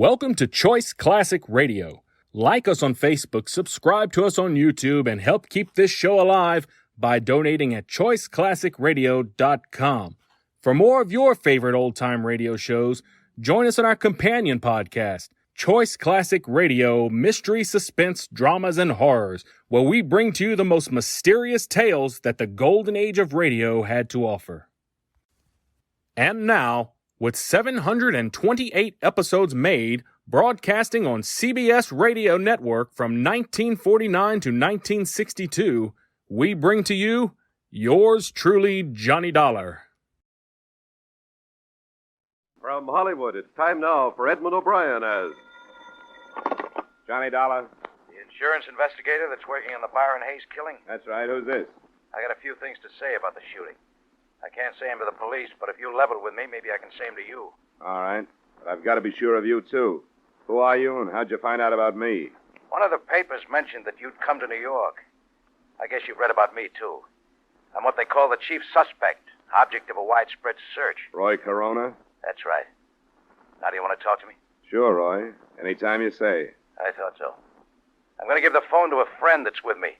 Welcome to Choice Classic Radio. Like us on Facebook, subscribe to us on YouTube, and help keep this show alive by donating at choiceclassicradio.com. For more of your favorite old-time radio shows, join us on our companion podcast, Choice Classic Radio, Mystery, Suspense, Dramas, and Horrors, where we bring to you the most mysterious tales that the golden age of radio had to offer. And now, with 728 episodes made, broadcasting on CBS Radio Network from 1949 to 1962, we bring to you yours truly, Johnny Dollar. From Hollywood, it's time now for Edmund O'Brien as Johnny Dollar. The insurance investigator that's working on the Byron Hayes killing? That's right. Who's this? I got a few things to say about the shooting. I can't say them to the police, but if you level with me, maybe I can say them to you. All right. But I've got to be sure of you, too. Who are you, and how'd you find out about me? One of the papers mentioned that you'd come to New York. I guess you've read about me, too. I'm what they call the chief suspect, object of a widespread search. Roy Corona? That's right. Now, do you want to talk to me? Sure, Roy. Anytime you say. I thought so. I'm going to give the phone to a friend that's with me.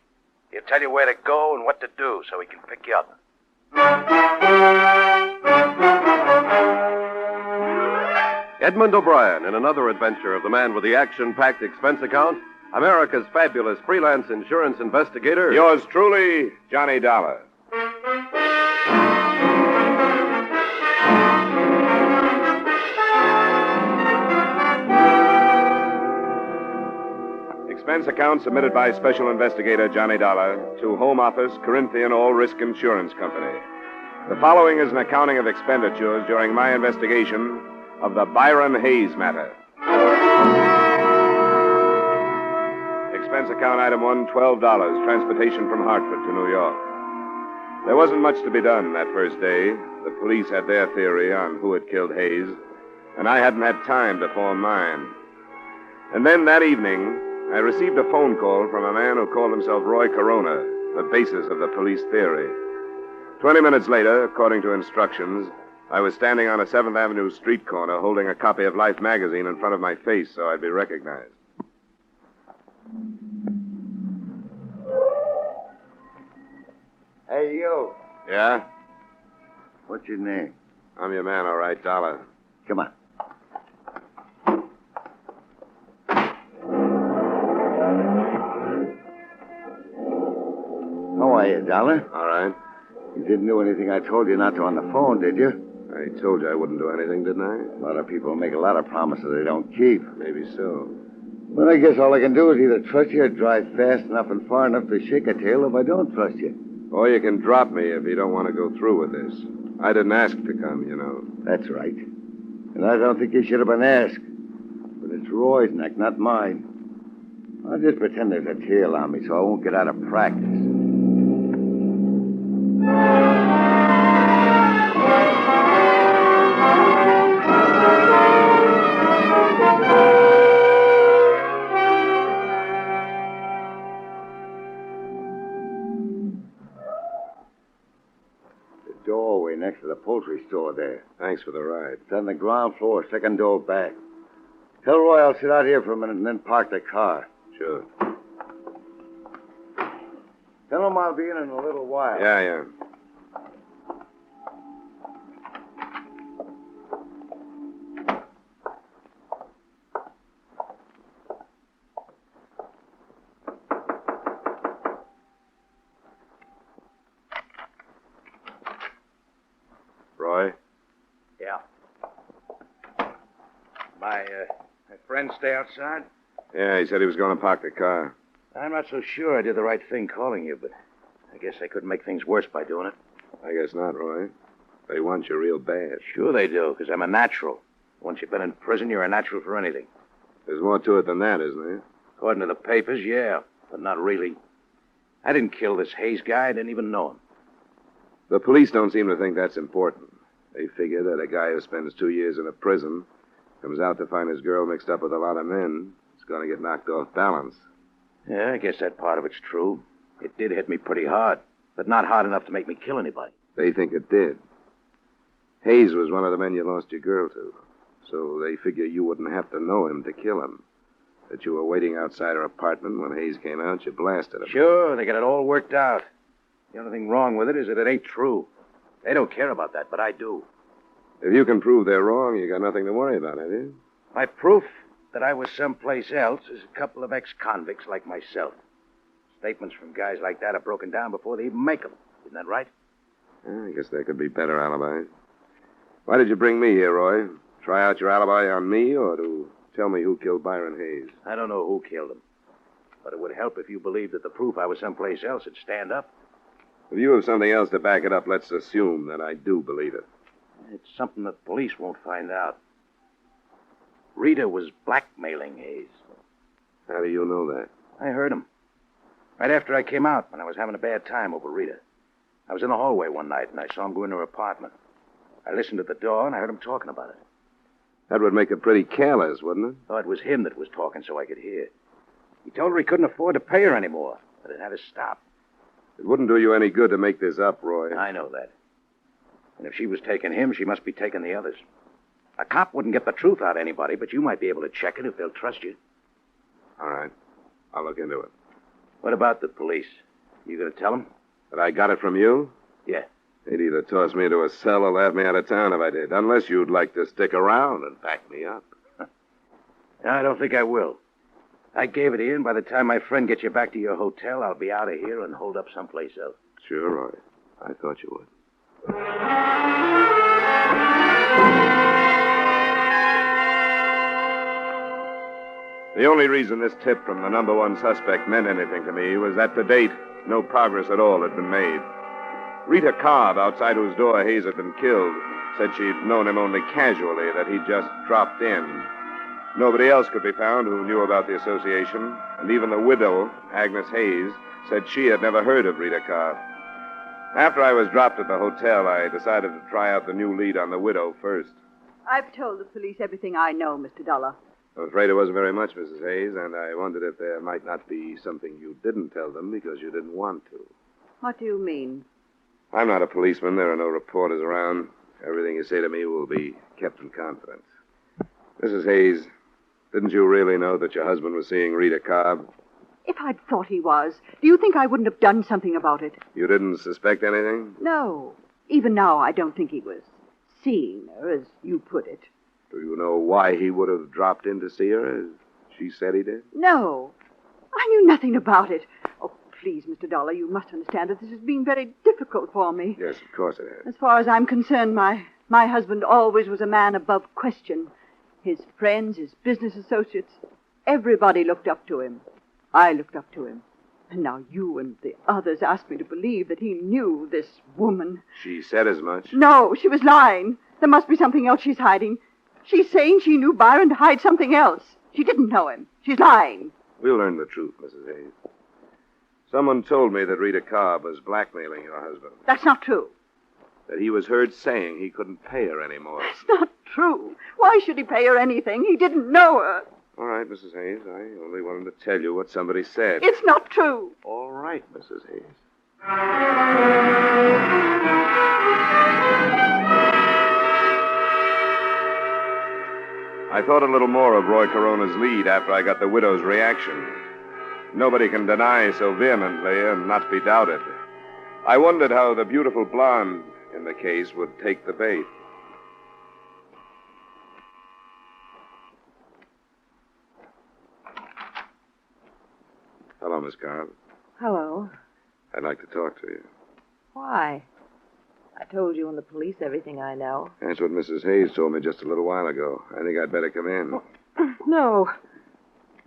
He'll tell you where to go and what to do so he can pick you up. Edmund O'Brien in another adventure of the man with the action-packed expense account, America's fabulous freelance insurance investigator. Yours truly, Johnny Dollar. Expense account submitted by Special Investigator Johnny Dollar to Home Office, Corinthian All Risk Insurance Company. The following is an accounting of expenditures during my investigation of the Byron Hayes matter. Expense account item 1, $12, transportation from Hartford to New York. There wasn't much to be done that first day. The police had their theory on who had killed Hayes, and I hadn't had time to form mine. And then that evening, I received a phone call from a man who called himself Roy Corona, the basis of the police theory. 20 minutes later, according to instructions, I was standing on a 7th Avenue street corner holding a copy of Life magazine in front of my face so I'd be recognized. Hey, you. Yeah? What's your name? I'm your man, all right, Dollar. Come on. How are you, Dollar? All right. You didn't do anything I told you not to on the phone, did you? I told you I wouldn't do anything, didn't I? A lot of people make a lot of promises they don't keep. Maybe so. But I guess all I can do is either trust you or drive fast enough and far enough to shake a tail if I don't trust you. Or you can drop me if you don't want to go through with this. I didn't ask to come, you know. That's right. And I don't think you should have been asked. But it's Roy's neck, not mine. I'll just pretend there's a tail on me so I won't get out of practice. Doorway next to the poultry store there. Thanks for the ride. It's on the ground floor, second door back. Tell Roy I'll sit out here for a minute and then park the car. Sure. Tell him I'll be in a little while. Yeah. Roy? Yeah. My friend stay outside? Yeah, he said he was going to park the car. I'm not so sure I did the right thing calling you, but I guess I could make things worse by doing it. I guess not, Roy. They want you real bad. Sure they do, because I'm a natural. Once you've been in prison, you're a natural for anything. There's more to it than that, isn't there? According to the papers, yeah, but not really. I didn't kill this Hayes guy. I didn't even know him. The police don't seem to think that's important. They figure that a guy who spends 2 years in a prison comes out to find his girl mixed up with a lot of men is going to get knocked off balance. Yeah, I guess that part of it's true. It did hit me pretty hard, but not hard enough to make me kill anybody. They think it did. Hayes was one of the men you lost your girl to. so they figure you wouldn't have to know him to kill him. That you were waiting outside her apartment when Hayes came out, you blasted him. Sure, they got it all worked out. The only thing wrong with it is that it ain't true. They don't care about that, but I do. If you can prove they're wrong, you got nothing to worry about, have you? My proof that I was someplace else is a couple of ex-convicts like myself. Statements from guys like that are broken down before they even make them. Isn't that right? I guess there could be better alibis. Why did you bring me here, Roy? Try out your alibi on me or to tell me who killed Byron Hayes? I don't know who killed him. But it would help if you believed that the proof I was someplace else would stand up. If you have something else to back it up, let's assume that I do believe it. It's something that police won't find out. Rita was blackmailing Hayes. How do you know that? I heard him. Right after I came out, when I was having a bad time over Rita. I was in the hallway one night, and I saw him go into her apartment. I listened at the door, and I heard him talking about it. That would make it pretty careless, wouldn't it? Oh, it was him that was talking so I could hear. He told her he couldn't afford to pay her anymore, that it had to stop. It wouldn't do you any good to make this up, Roy. I know that. And if she was taking him, she must be taking the others. A cop wouldn't get the truth out of anybody, but you might be able to check it if they'll trust you. All right. I'll look into it. What about the police? You gonna tell them? That I got it from you? Yeah. They'd either toss me into a cell or laugh me out of town if I did. Unless you'd like to stick around and back me up. I don't think I will. I gave it in. By the time my friend gets you back to your hotel, I'll be out of here and hold up someplace else. Sure, Roy. I thought you would. The only reason this tip from the number one suspect meant anything to me was that to date, no progress at all had been made. Rita Cobb, outside whose door Hayes had been killed, said she'd known him only casually, that he'd just dropped in. Nobody else could be found who knew about the association, and even the widow, Agnes Hayes, said she had never heard of Rita Cobb. After I was dropped at the hotel, I decided to try out the new lead on the widow first. I've told the police everything I know, Mr. Dollar. I'm afraid it wasn't very much, Mrs. Hayes, and I wondered if there might not be something you didn't tell them because you didn't want to. What do you mean? I'm not a policeman. There are no reporters around. Everything you say to me will be kept in confidence. Mrs. Hayes, didn't you really know that your husband was seeing Rita Cobb? If I'd thought he was, do you think I wouldn't have done something about it? You didn't suspect anything? No. Even now, I don't think he was seeing her, as you put it. Do you know why he would have dropped in to see her, as she said he did? No. I knew nothing about it. Oh, please, Mr. Dollar, you must understand that this has been very difficult for me. Yes, of course it has. As far as I'm concerned, my husband always was a man above question. His friends, his business associates, everybody looked up to him. I looked up to him. And now you and the others asked me to believe that he knew this woman. She said as much. No, she was lying. There must be something else she's hiding. She's saying she knew Byron to hide something else. She didn't know him. She's lying. We'll learn the truth, Mrs. Hayes. Someone told me that Rita Cobb was blackmailing your husband. That's not true. That he was heard saying he couldn't pay her anymore. That's not true. Why should he pay her anything? He didn't know her. All right, Mrs. Hayes. I only wanted to tell you what somebody said. It's not true. All right, Mrs. Hayes. I thought a little more of Roy Corona's lead after I got the widow's reaction. Nobody can deny so vehemently and not be doubted. I wondered how the beautiful blonde in the case would take the bait. Hello, Miss Cobb. Hello. I'd like to talk to you. Why? I told you and the police everything I know. That's what Mrs. Hayes told me just a little while ago. I think I'd better come in. No.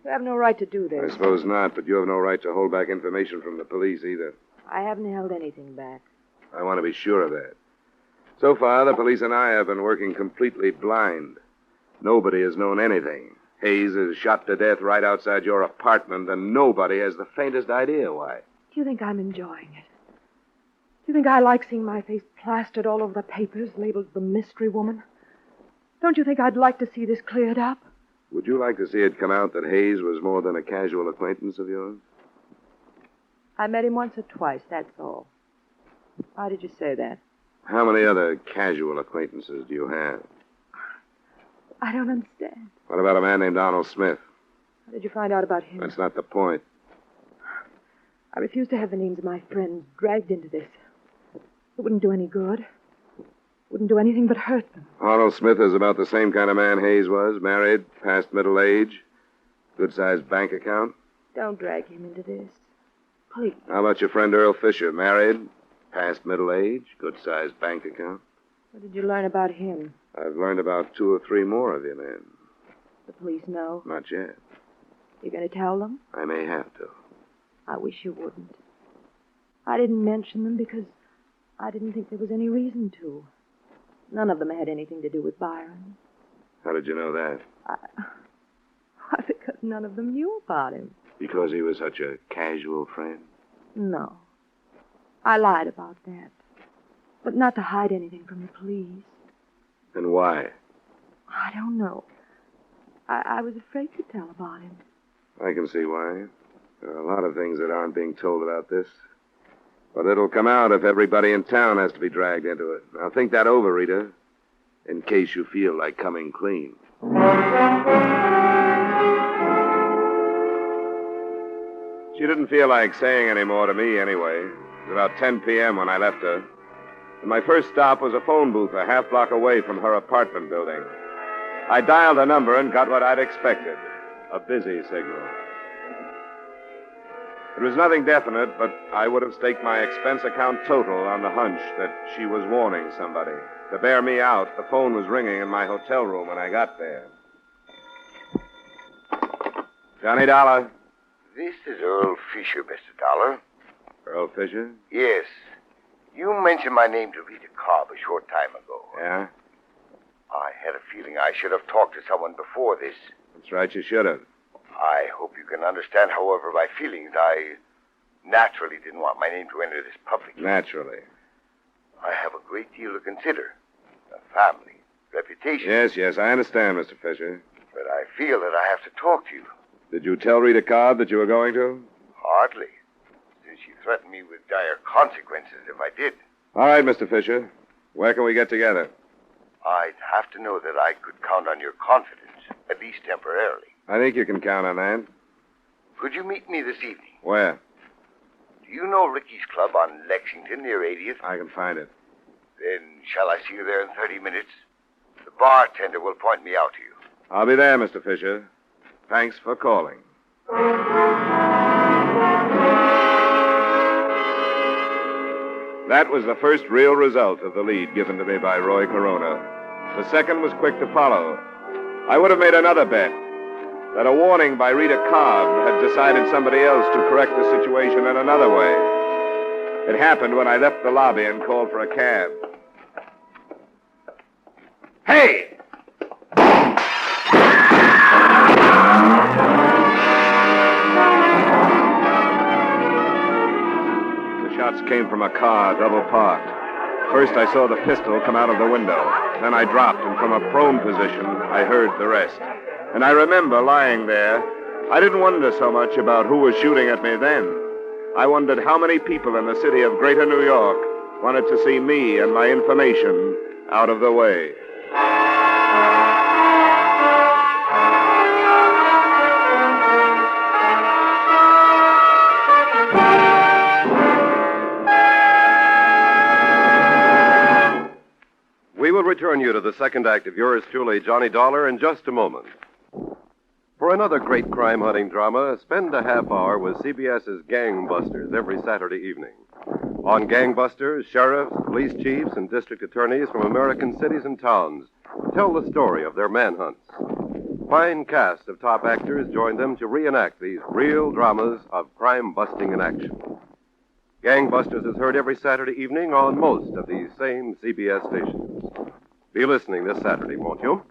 You have no right to do I this. suppose not, but you have no right to hold back information from the police either. I haven't held anything back. I want to be sure of that. So far, the police and I have been working completely blind. Nobody has known anything. Hayes is shot to death right outside your apartment, and nobody has the faintest idea why. Do you think I'm enjoying it? Do you think I like seeing my face plastered all over the papers, labeled the mystery woman? Don't you think I'd like to see this cleared up? Would you like to see it come out that Hayes was more than a casual acquaintance of yours? I met him once or twice, that's all. Why did you say that? How many other casual acquaintances do you have? I don't understand. What about a man named Arnold Smith? How did you find out about him? That's not the point. I refuse to have the names of my friends dragged into this. It wouldn't do any good. It wouldn't do anything but hurt them. Arnold Smith is about the same kind of man Hayes was. Married, past middle age, good-sized bank account. Don't drag him into this. Please. How about your friend Earl Fisher? Married, past middle age, good-sized bank account. What did you learn about him? I've learned about 2 or 3 more of your men. The police know. Not yet. You're going to tell them? I may have to. I wish you wouldn't. I didn't mention them because I didn't think there was any reason to. None of them had anything to do with Byron. How did you know that? Why, because none of them knew about him. Because he was such a casual friend? No. I lied about that. But not to hide anything from the police. And why? I don't know. I was afraid to tell about him. I can see why. There are a lot of things that aren't being told about this. But it'll come out if everybody in town has to be dragged into it. Now think that over, Rita, in case you feel like coming clean. She didn't feel like saying any more to me anyway. It was about 10 p.m. when I left her. And my first stop was a phone booth a half block away from her apartment building. I dialed a number and got what I'd expected, a busy signal. It was nothing definite, but I would have staked my expense account total on the hunch that she was warning somebody. To bear me out, the phone was ringing in my hotel room when I got there. Johnny Dollar. This is Earl Fisher, Mr. Dollar. Earl Fisher? Yes. You mentioned my name to Rita Cobb a short time ago. Yeah? I had a feeling I should have talked to someone before this. That's right, you should have. I hope you can understand, however, my feelings. I naturally didn't want my name to enter this publicly. Naturally. I have a great deal to consider. A family, reputation. Yes, I understand, Mr. Fisher. But I feel that I have to talk to you. Did you tell Rita Cobb that you were going to? Hardly. Since she threatened me with dire consequences if I did. All right, Mr. Fisher. Where can we get together? I'd have to know that I could count on your confidence, at least temporarily. I think you can count on that. Could you meet me this evening? Where? Do you know Ricky's Club on Lexington near 80th? I can find it. Then shall I see you there in 30 minutes? The bartender will point me out to you. I'll be there, Mr. Fisher. Thanks for calling. That was the first real result of the lead given to me by Roy Corona. The second was quick to follow. I would have made another bet that a warning by Rita Cobb had decided somebody else to correct the situation in another way. It happened when I left the lobby and called for a cab. Hey! The shots came from a car, double parked. First, I saw the pistol come out of the window. Then I dropped, and from a prone position, I heard the rest. And I remember lying there. I didn't wonder so much about who was shooting at me then. I wondered how many people in the city of Greater New York wanted to see me and my information out of the way. We will return you to the second act of yours truly, Johnny Dollar, in just a moment. For another great crime-hunting drama, spend a half hour with CBS's Gangbusters every Saturday evening. On Gangbusters, sheriffs, police chiefs, and district attorneys from American cities and towns tell the story of their manhunts. Fine cast of top actors join them to reenact these real dramas of crime-busting in action. Gangbusters is heard every Saturday evening on most of these same CBS stations. Be listening this Saturday, won't you?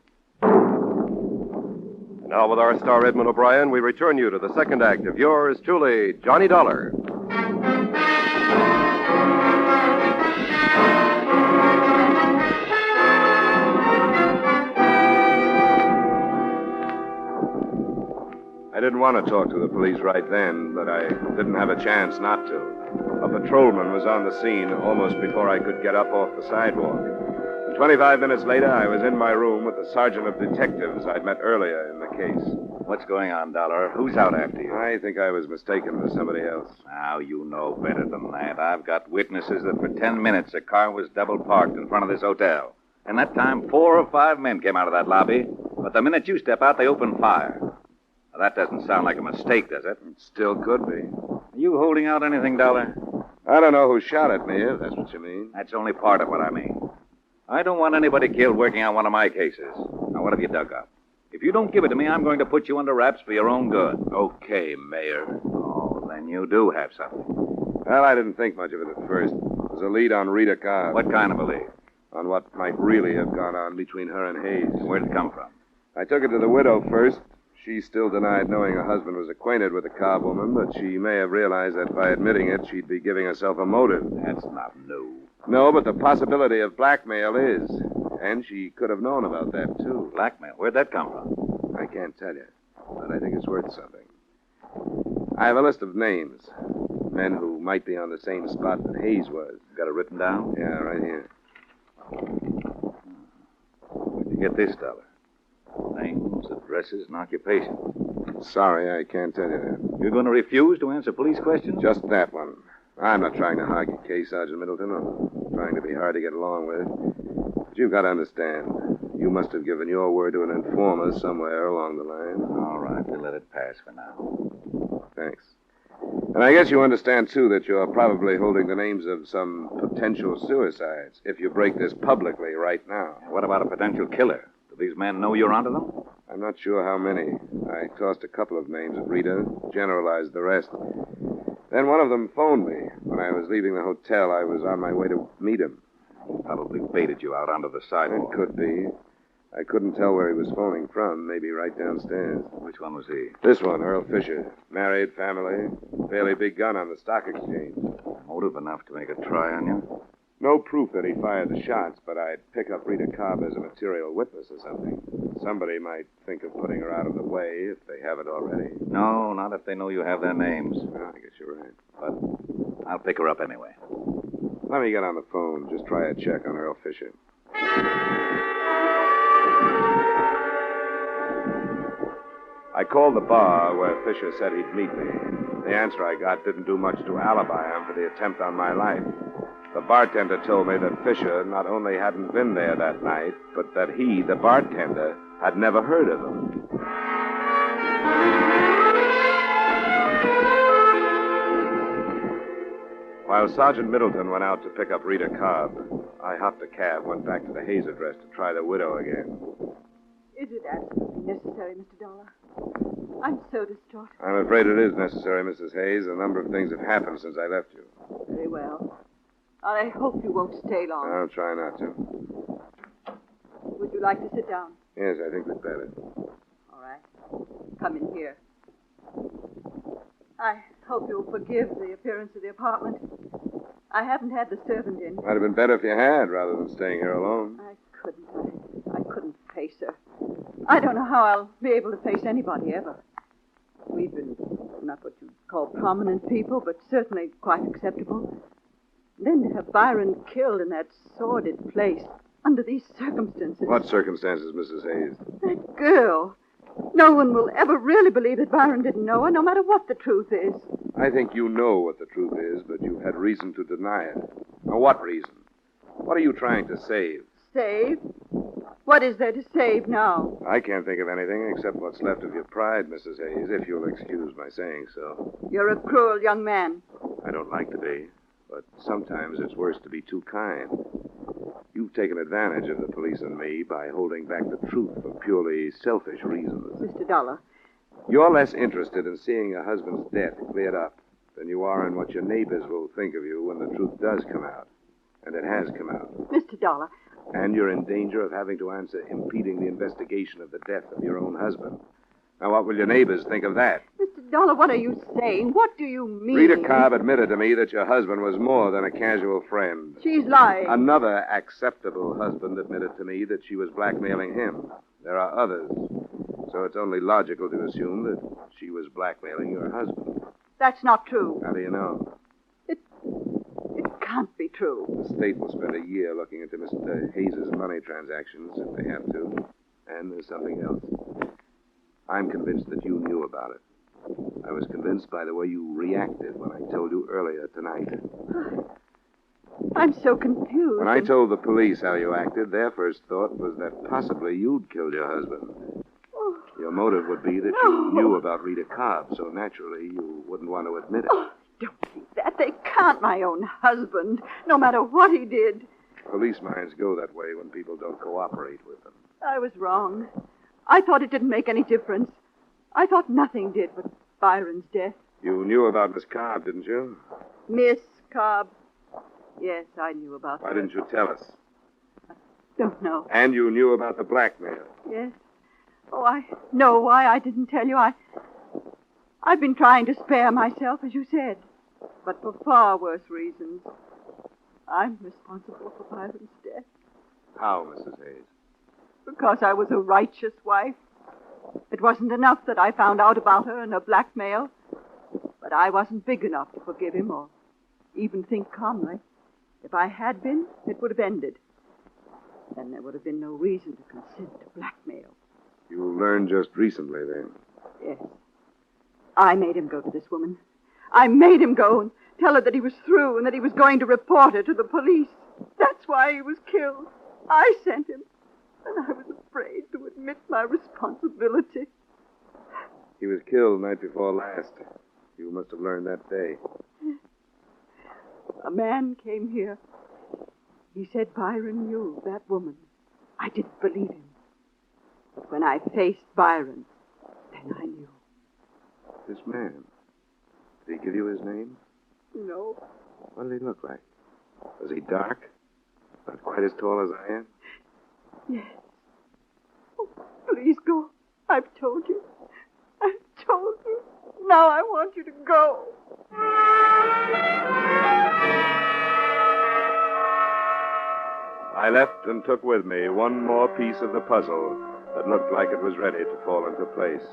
Now, with our star Edmund O'Brien, we return you to the second act of yours truly, Johnny Dollar. I didn't want to talk to the police right then, but I didn't have a chance not to. A patrolman was on the scene almost before I could get up off the sidewalk. 25 minutes later, I was in my room with the sergeant of detectives I'd met earlier in the case. What's going on, Dollar? Who's out after you? I think I was mistaken for somebody else. Now, you know better than that. I've got witnesses that for 10 minutes a car was double parked in front of this hotel. And that time, 4 or 5 men came out of that lobby. But the minute you step out, they open fire. Now, that doesn't sound like a mistake, does it? It still could be. Are you holding out anything, Dollar? I don't know who shot at me, if that's what you mean. That's only part of what I mean. I don't want anybody killed working on one of my cases. Now, what have you dug up? If you don't give it to me, I'm going to put you under wraps for your own good. Okay, Mayor. Oh, then you do have something. Well, I didn't think much of it at first. It was a lead on Rita Cobb. What kind of a lead? On what might really have gone on between her and Hayes. Where'd it come from? I took it to the widow first. She still denied knowing her husband was acquainted with the Cobb woman, but she may have realized that by admitting it, she'd be giving herself a motive. That's not new. No, but the possibility of blackmail is. And she could have known about that, too. Blackmail? Where'd that come from? I can't tell you, but I think it's worth something. I have a list of names. Men who might be on the same spot that Hayes was. Got it written down? Yeah, right here. Where'd you get this, Dollar? Names, addresses, and occupation. Sorry, I can't tell you that. You're going to refuse to answer police questions? Just that one. I'm not trying to hog your case, Sergeant Middleton. I'm trying to be hard to get along with. But you've got to understand. You must have given your word to an informer somewhere along the line. All right, we'll let it pass for now. Thanks. And I guess you understand, too, that you're probably holding the names of some potential suicides if you break this publicly right now. What about a potential killer? Do these men know you're onto them? I'm not sure how many. I tossed a couple of names at Rita, generalized the rest. Then one of them phoned me. When I was leaving the hotel, I was on my way to meet him. Probably baited you out onto the sidewalk. It could be. I couldn't tell where he was phoning from. Maybe right downstairs. Which one was he? This one, Earl Fisher. Married, family. Fairly big gun on the stock exchange. Motive enough to make a try on you? No proof that he fired the shots, but I'd pick up Rita Cobb as a material witness or something. Somebody might think of putting her out of the way if they haven't already. No, not if they know you have their names. Well, I guess you're right. But I'll pick her up anyway. Let me get on the phone. Just try a check on Earl Fisher. I called the bar where Fisher said he'd meet me. The answer I got didn't do much to alibi him for the attempt on my life. The bartender told me that Fisher not only hadn't been there that night, but that he, the bartender, had never heard of him. While Sergeant Middleton went out to pick up Rita Cobb, I hopped a cab, went back to the Hayes address to try the widow again. Is it absolutely necessary, Mr. Dollar? I'm so distraught. I'm afraid it is necessary, Mrs. Hayes. A number of things have happened since I left you. Very well. I hope you won't stay long. I'll try not to. Would you like to sit down? Yes, I think we'd better. All right. Come in here. I hope you'll forgive the appearance of the apartment. I haven't had the servant in. Might have been better if you had, rather than staying here alone. I couldn't face her. I don't know how I'll be able to face anybody ever. We've been not what you'd call prominent people, but certainly quite acceptable. Then to have Byron killed in that sordid place under these circumstances. What circumstances, Mrs. Hayes? That girl. No one will ever really believe that Byron didn't know her, no matter what the truth is. I think you know what the truth is, but you've had reason to deny it. Now, what reason? What are you trying to save? Save? What is there to save now? I can't think of anything except what's left of your pride, Mrs. Hayes, if you'll excuse my saying so. You're a cruel young man. I don't like to be, but sometimes it's worse to be too kind. You've taken advantage of the police and me by holding back the truth for purely selfish reasons. Mr. Dollar. You're less interested in seeing your husband's death cleared up than you are in what your neighbors will think of you when the truth does come out. And it has come out. Mr. Dollar. And you're in danger of having to answer impeding the investigation of the death of your own husband. Now, what will your neighbors think of that? Mr. Dollar, what are you saying? What do you mean? Rita Cobb admitted to me that your husband was more than a casual friend. She's lying. Another acceptable husband admitted to me that she was blackmailing him. There are others. So it's only logical to assume that she was blackmailing your husband. That's not true. How do you know? It can't be true. The state will spend a year looking into Mr. Hayes' money transactions if they have to. And there's something else. I'm convinced that you knew about it. I was convinced by the way you reacted when I told you earlier tonight. I'm so confused. When I told the police how you acted, their first thought was that possibly you'd killed your husband. Oh, Your motive would be that you knew about Rita Cobb, so naturally you wouldn't want to admit it. oh, don't think that. They can't, my own husband, no matter what he did. Police minds go that way when people don't cooperate with them. I was wrong. I thought it didn't make any difference. I thought nothing did but Byron's death. You knew about Miss Cobb, didn't you? Miss Cobb. Yes, I knew about her. Why didn't you tell us? Don't know. And you knew about the blackmail. Yes. Oh, I know why I didn't tell you. I've been trying to spare myself, as you said, but for far worse reasons. I'm responsible for Byron's death How, Mrs. Hayes? because I was a righteous wife. It wasn't enough that I found out about her and her blackmail, but I wasn't big enough to forgive him or even think calmly. If I had been, it would have ended. Then there would have been no reason to consent to blackmail. You learned just recently, then. Yes. I made him go to this woman. I made him go and tell her that he was through and that he was going to report her to the police. That's why he was killed. I sent him. And I was afraid to admit my responsibility. He was killed night before last. You must have learned that day. A man came here. He said Byron knew that woman. I didn't believe him. But when I faced Byron, then I knew. This man. Did he give you his name? No. What did he look like? Was he dark? Not quite as tall as I am? Yes. Oh, please go. I've told you. I've told you. Now I want you to go. I left and took with me one more piece of the puzzle that looked like it was ready to fall into place.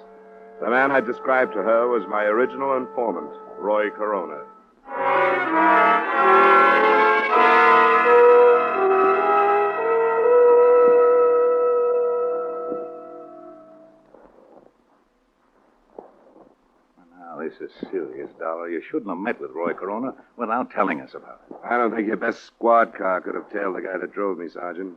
The man I described to her was my original informant, Roy Corona. Now, this is serious, Dollar. You shouldn't have met with Roy Corona without telling us about it. I don't think your best squad car could have tailed the guy that drove me, Sergeant.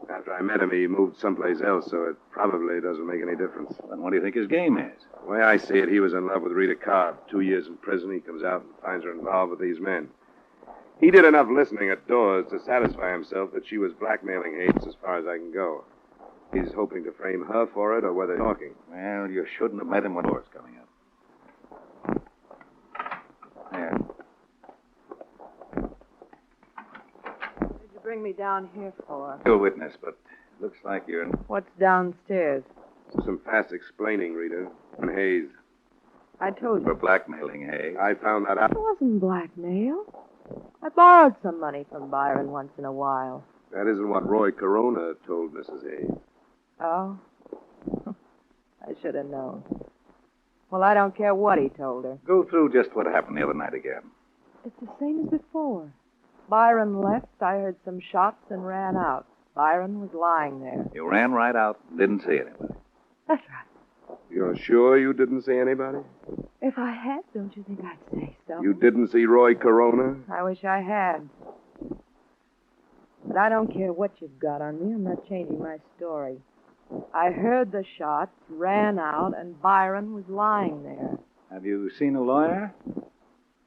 After I met him, he moved someplace else, so it probably doesn't make any difference. Then what do you think his game is? The way I see it, he was in love with Rita Cobb. 2 years in prison, he comes out and finds her involved with these men. He did enough listening at doors to satisfy himself that she was blackmailing Hayes as far as I can go. He's hoping to frame her for it or whether talking. Well, you shouldn't have met him when doors coming up. There. What did you bring me down here for? You're a witness, but it looks like you're in... What's downstairs? Some fast explaining, Rita. And Hayes. I told for you. blackmailing Hayes. I found that out. It wasn't blackmail. I borrowed some money from Byron once in a while. That isn't what Roy Corona told Mrs. Hayes. Oh? I should have known. Well, I don't care what he told her. Go through just what happened the other night again. It's the same as before. Byron left, I heard some shots and ran out. Byron was lying there. You ran right out and didn't see anybody. That's right. You're sure you didn't see anybody? If I had, don't you think I'd say so? You didn't see Roy Corona? I wish I had. But I don't care what you've got on me. I'm not changing my story. I heard the shots, ran out, and Byron was lying there. Have you seen a lawyer?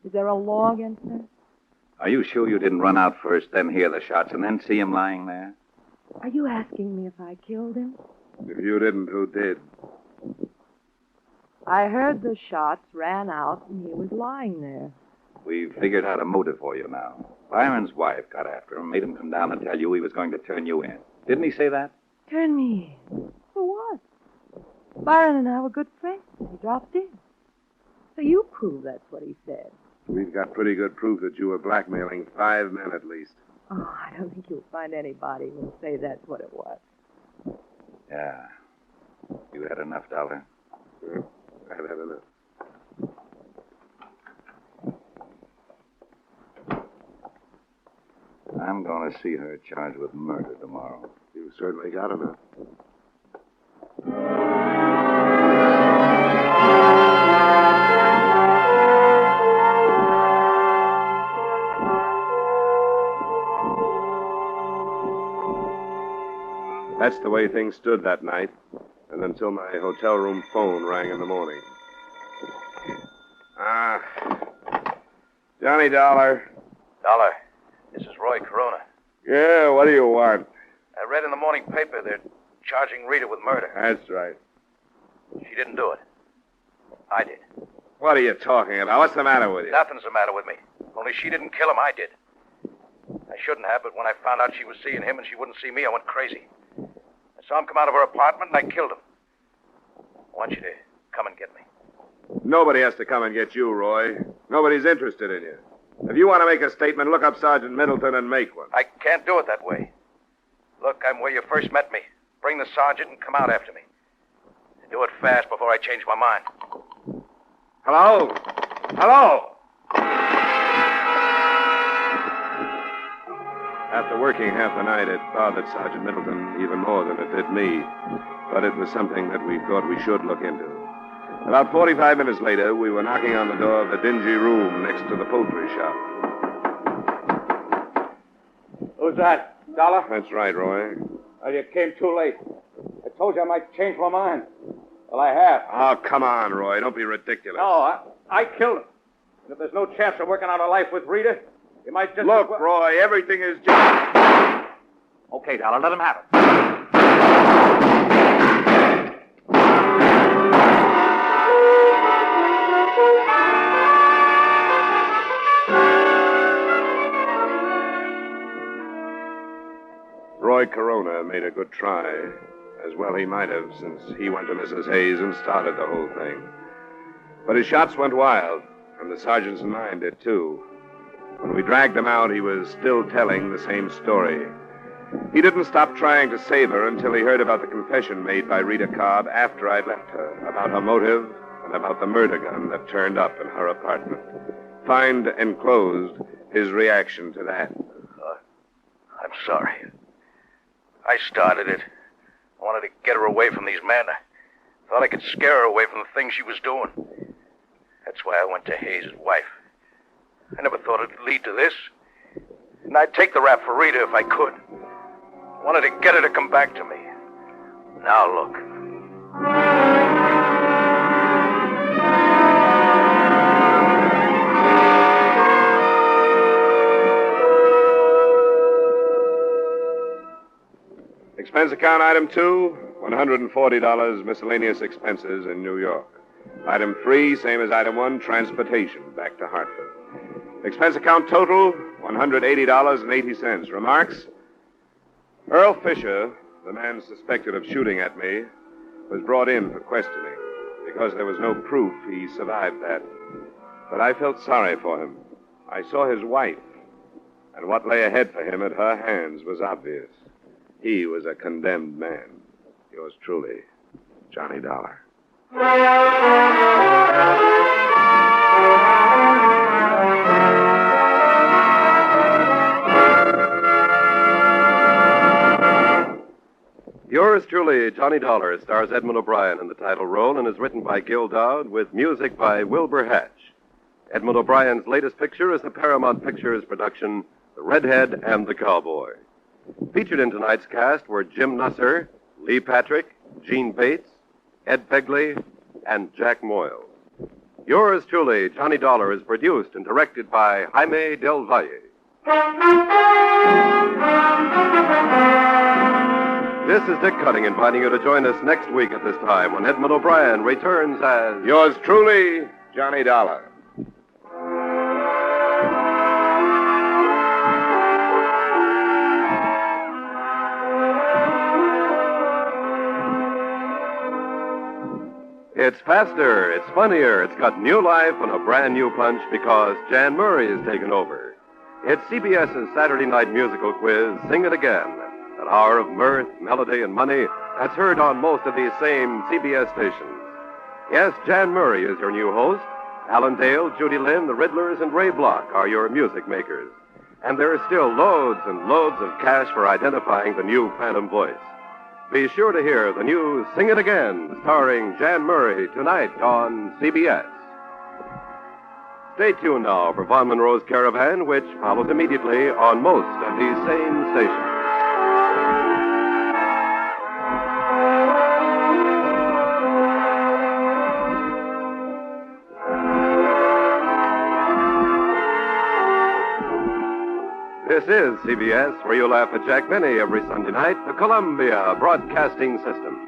Is there a law against that? Are you sure you didn't run out first, then hear the shots, and then see him lying there? Are you asking me if I killed him? If you didn't, who did? I heard the shots, ran out, and he was lying there. We've figured out a motive for you now. Byron's wife got after him, made him come down and tell you he was going to turn you in. Didn't he say that? Turn me in? For what? Byron and I were good friends. He dropped in. So you prove that's what he said. We've got pretty good proof that you were blackmailing 5 men at least. Oh, I don't think you'll find anybody who'll say that's what it was. Yeah. You had enough, Dollar. Yeah, I've had enough. I'm going to see her charged with murder tomorrow. You certainly got enough. That's the way things stood that night, and until my hotel room phone rang in the morning. Johnny Dollar. Dollar, this is Roy Corona. Yeah, what do you want? I read in the morning paper they're charging Rita with murder. That's right. She didn't do it. I did. What are you talking about? What's the matter with you? Nothing's the matter with me. Only she didn't kill him, I did. I shouldn't have, but when I found out she was seeing him and she wouldn't see me, I went crazy. I saw him come out of her apartment and I killed him. I want you to come and get me. Nobody has to come and get you, Roy. Nobody's interested in you. If you want to make a statement, look up Sergeant Middleton and make one. I can't do it that way. Look, I'm where you first met me. Bring the sergeant and come out after me. Do it fast before I change my mind. Hello? Hello? After working half the night, it bothered Sergeant Middleton even more than it did me. But it was something that we thought we should look into. About 45 minutes later, we were knocking on the door of the dingy room next to the poultry shop. Who's that? Dollar? That's right, Roy. Oh, you came too late. I told you I might change my mind. Well, I have. Oh, come on, Roy. Don't be ridiculous. No, I killed him. And if there's no chance of working out a life with Rita, you might just... Look, Roy, everything is just... Okay, Dollar, let him have it. Roy Corona made a good try. As well he might have, since he went to Mrs. Hayes and started the whole thing. But his shots went wild, and the sergeant's mind did too. When we dragged him out, he was still telling the same story. He didn't stop trying to save her until he heard about the confession made by Rita Cobb after I'd left her, about her motive and about the murder gun that turned up in her apartment. Find enclosed his reaction to that. I'm sorry. I started it. I wanted to get her away from these men. I thought I could scare her away from the things she was doing. That's why I went to Hayes' wife. I never thought it'd lead to this. And I'd take the rap for Rita if I could. I wanted to get her to come back to me. Now look. Expense account item 2, $140 miscellaneous expenses in New York. Item 3, same as item 1, transportation back to Hartford. Expense account total, $180.80. Remarks? Earl Fisher, the man suspected of shooting at me, was brought in for questioning. Because there was no proof, he survived that. But I felt sorry for him. I saw his wife, and what lay ahead for him at her hands was obvious. He was a condemned man. Yours truly, Johnny Dollar. Yours truly, Johnny Dollar, stars Edmund O'Brien in the title role and is written by Gil Dowd with music by Wilbur Hatch. Edmund O'Brien's latest picture is the Paramount Pictures production, The Redhead and the Cowboy. Featured in tonight's cast were Jim Nusser, Lee Patrick, Gene Bates, Ed Begley, and Jack Moyle. Yours truly, Johnny Dollar, is produced and directed by Jaime Del Valle. This is Dick Cutting inviting you to join us next week at this time when Edmund O'Brien returns as... Yours truly, Johnny Dollar. It's faster, it's funnier, it's got new life and a brand new punch because Jan Murray is taken over. It's CBS's Saturday night musical quiz, Sing It Again. An hour of mirth, melody, and money that's heard on most of these same CBS stations. Yes, Jan Murray is your new host. Alan Dale, Judy Lynn, the Riddlers, and Ray Block are your music makers. And there are still loads and loads of cash for identifying the new Phantom voice. Be sure to hear the new Sing It Again, starring Jan Murray, tonight on CBS. Stay tuned now for Von Monroe's Caravan, which follows immediately on most of these same stations. This is CBS, where you laugh at Jack Benny every Sunday night, the Columbia Broadcasting System.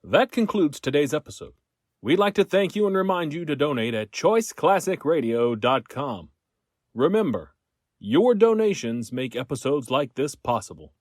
That concludes today's episode. We'd like to thank you and remind you to donate at choiceclassicradio.com. Remember, your donations make episodes like this possible.